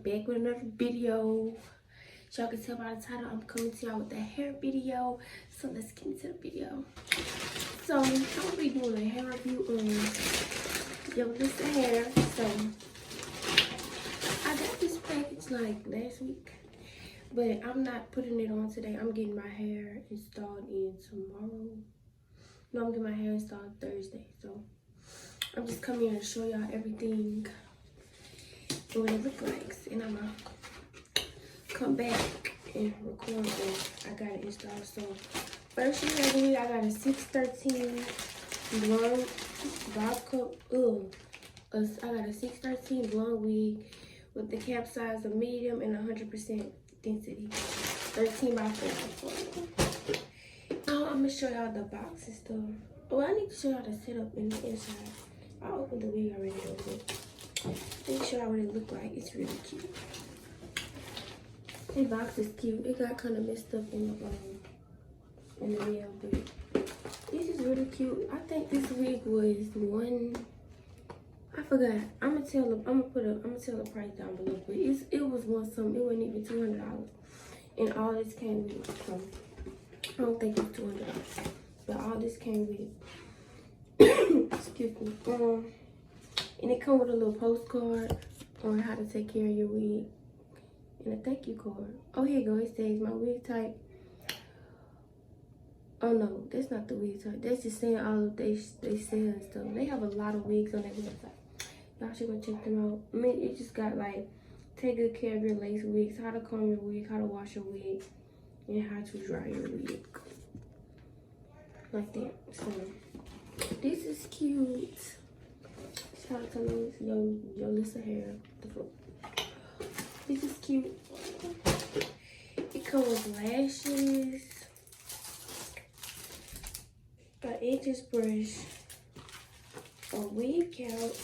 back with another video. As y'all can tell by the title, I'm coming to y'all with a hair video. So let's get into the video. So I'm gonna be doing a hair review on Yolissa hair. So I got this package like last week, but I'm not putting it on today. I'm getting my hair installed in tomorrow. No, I'm getting my hair installed Thursday. So I'm just coming here to show y'all everything what it look like, and I'm gonna come back and record that I got it installed. So first you have me, I got a 613 blonde bob cut. I got a 613 blonde wig with the cap size of medium and 100% density, 13 by 4. Now I'm gonna show y'all the box and stuff. Oh, I need to show y'all the setup in the inside. I opened the wig already though. Let me show y'all what it look like. It's really cute. The box is cute. It got kind of messed up in the mail, but this is really cute. I think this wig was I forgot. I'm gonna tell the price down below, but it was something. It wasn't even $200, and all this came with it. So I don't think it's $200, but all this came with it. Excuse me. And it comes with a little postcard on how to take care of your wig and a thank you card. Oh, here you go. It says my wig type. Oh no, that's not the wig type. That's just saying all of they sell and stuff. They have a lot of wigs on their website. Y'all should go check them out. I mean, it just got like take good care of your lace wigs, how to comb your wig, how to wash your wig, and how to dry your wig. Like that. So this is cute. Shout out to Yolissa hair. This is cute. It comes with lashes, an edges brush, a wig count,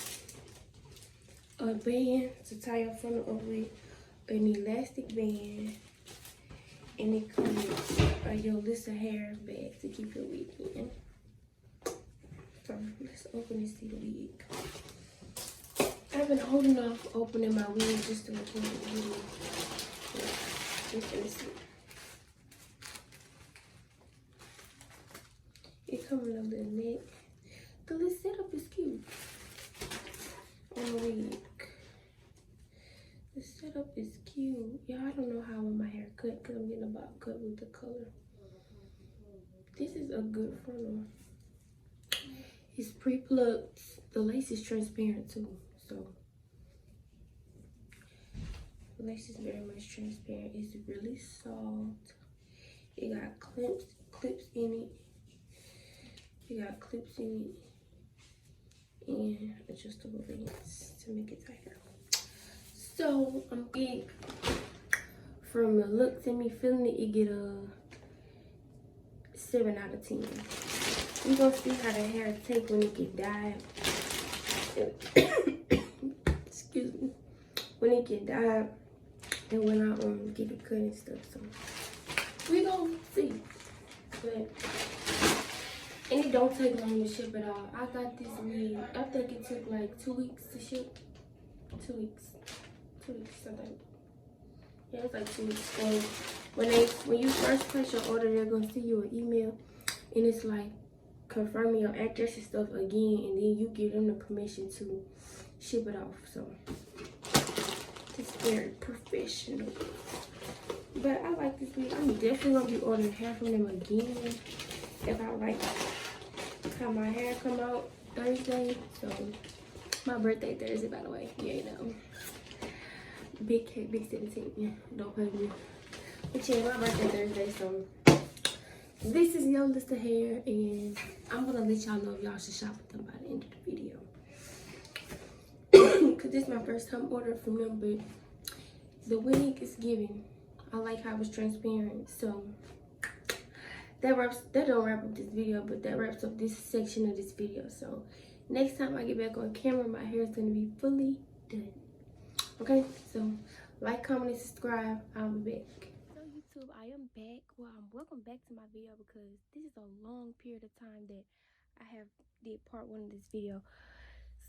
a band to tie up front of a wig, an elastic band, and it comes with a Yolissa hair bag to keep your wig in. So let's open and see the wig. I've been holding off opening my wig just to record the video. Let's see. It comes with a little neck. The little setup is cute on the wig. The setup is cute. Y'all, I don't know how I want my hair cut because I'm getting a bob cut with the color. This is a good frontal. It's pre-plucked. The lace is transparent too. So the lace is very much transparent. It's really soft. It got clips in it. And adjustable bands to make it tighter. So I'm getting, from the looks and me feeling it, it get a 7 out of 10. We're gonna see how the hair take when it get dyed. Excuse me. When it get dyed and when I get it cut and stuff. So we gonna see. But and it don't take long to ship at all. I got this wig. I think it took like 2 weeks to ship. 2 weeks. 2 weeks, I think. Yeah, it's like 2 weeks. So when you first place your order, they're gonna send you an email, and it's like confirming your address and stuff again, and then you give them the permission to ship it off. So it's very professional. But I like this wig. I'm definitely gonna be ordering hair from them again if I like how my hair come out Thursday. So my birthday Thursday, by the way. Yeah, you know. Big cake, big 17. Yeah, don't play with me. But yeah, my birthday Thursday, so this is Yolissa hair, and I'm gonna let y'all know if y'all should shop with them by the end of the video. Cause this is my first time ordering from them, but the wig is giving. I like how it's transparent. So that don't wrap up this video, but that wraps up this section of this video. So next time I get back on camera, my hair is gonna be fully done. Okay, so like, comment, and subscribe. I'll be back. So YouTube, I am back. Well, welcome back to my video because this is a long period of time that I have did part 1 of this video.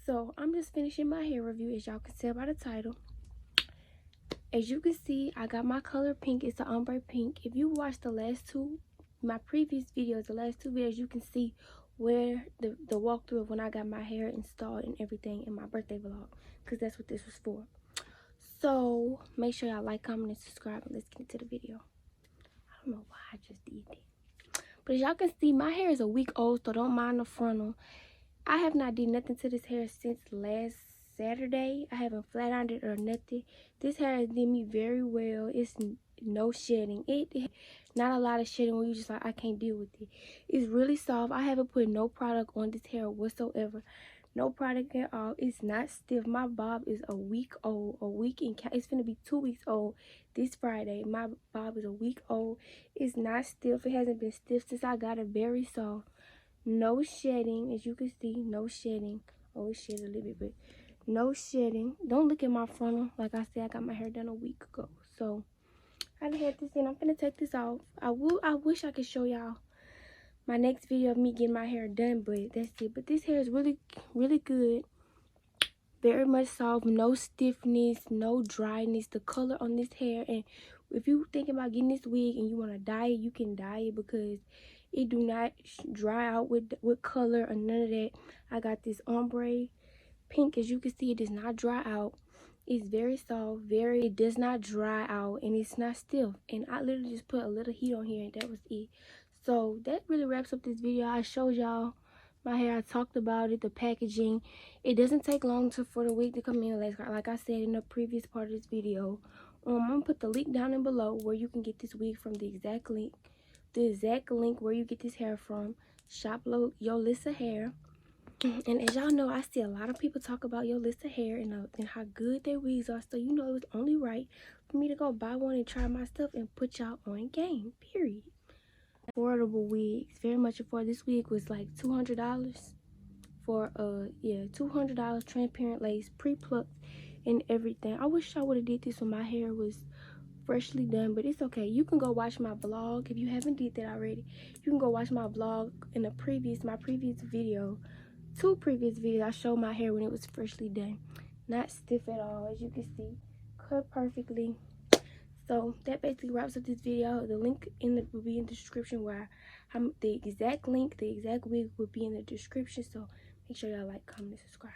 So I'm just finishing my hair review, as y'all can tell by the title. As you can see, I got my color pink. It's the ombre pink. If you watch the last two, my previous videos, the last two videos, you can see where the walkthrough of when I got my hair installed and everything in my birthday vlog, because that's what this was for. So make sure y'all like, comment, and subscribe, and let's get into the video. I don't know why I just did that, but as y'all can see, my hair is a week old, so don't mind the frontal. I have not did nothing to this hair since last Saturday. I haven't flat ironed it or nothing. This hair has did me very well. It's no shedding. It not a lot of shedding where you just like, I can't deal with it. It's really soft. I haven't put no product on this hair whatsoever. No product at all. It's not stiff. My bob is a week old. It's gonna be 2 weeks old this Friday. My bob is a week old. It's not stiff. It hasn't been stiff since I got it. Very soft. No shedding, as you can see. No shedding. Oh, it shed a little bit, but no shedding. Don't look at my frontal. Like I said, I got my hair done a week ago. So I had this in. I'm gonna take this off. I wish I could show y'all my next video of me getting my hair done, but that's it. But this hair is really, really good. Very much soft. No stiffness, no dryness. The color on this hair, and if you thinking about getting this wig and you want to dye it, you can dye it because it do not dry out with color or none of that. I got this ombre pink. As you can see, it does not dry out. It's very soft, it does not dry out, and it's not stiff. And I literally just put a little heat on here, and that was it. So that really wraps up this video. I showed y'all my hair. I talked about it, the packaging. It doesn't take long for the wig to come in, like I said in the previous part of this video. I'm gonna put the link down in below where you can get this wig from, the exact link where you get this hair from. Shop Yolissa hair. And as y'all know, I see a lot of people talk about Yolissa hair and how good their wigs are. So you know it was only right for me to go buy one and try my stuff and put y'all on game, period. Affordable wigs, very much affordable. This wig was like $200 for yeah, $200, transparent lace, pre-plucked and everything. I wish I would have did this when my hair was freshly done, but it's okay. You can go watch my vlog if you haven't did that already. You can go watch my vlog in my previous video. 2 previous videos, I showed my hair when it was freshly done. Not stiff at all, as you can see. Cut perfectly. So that basically wraps up this video. The link will be in the description, where the exact link, the exact wig will be in the description. So make sure y'all like, comment, and subscribe.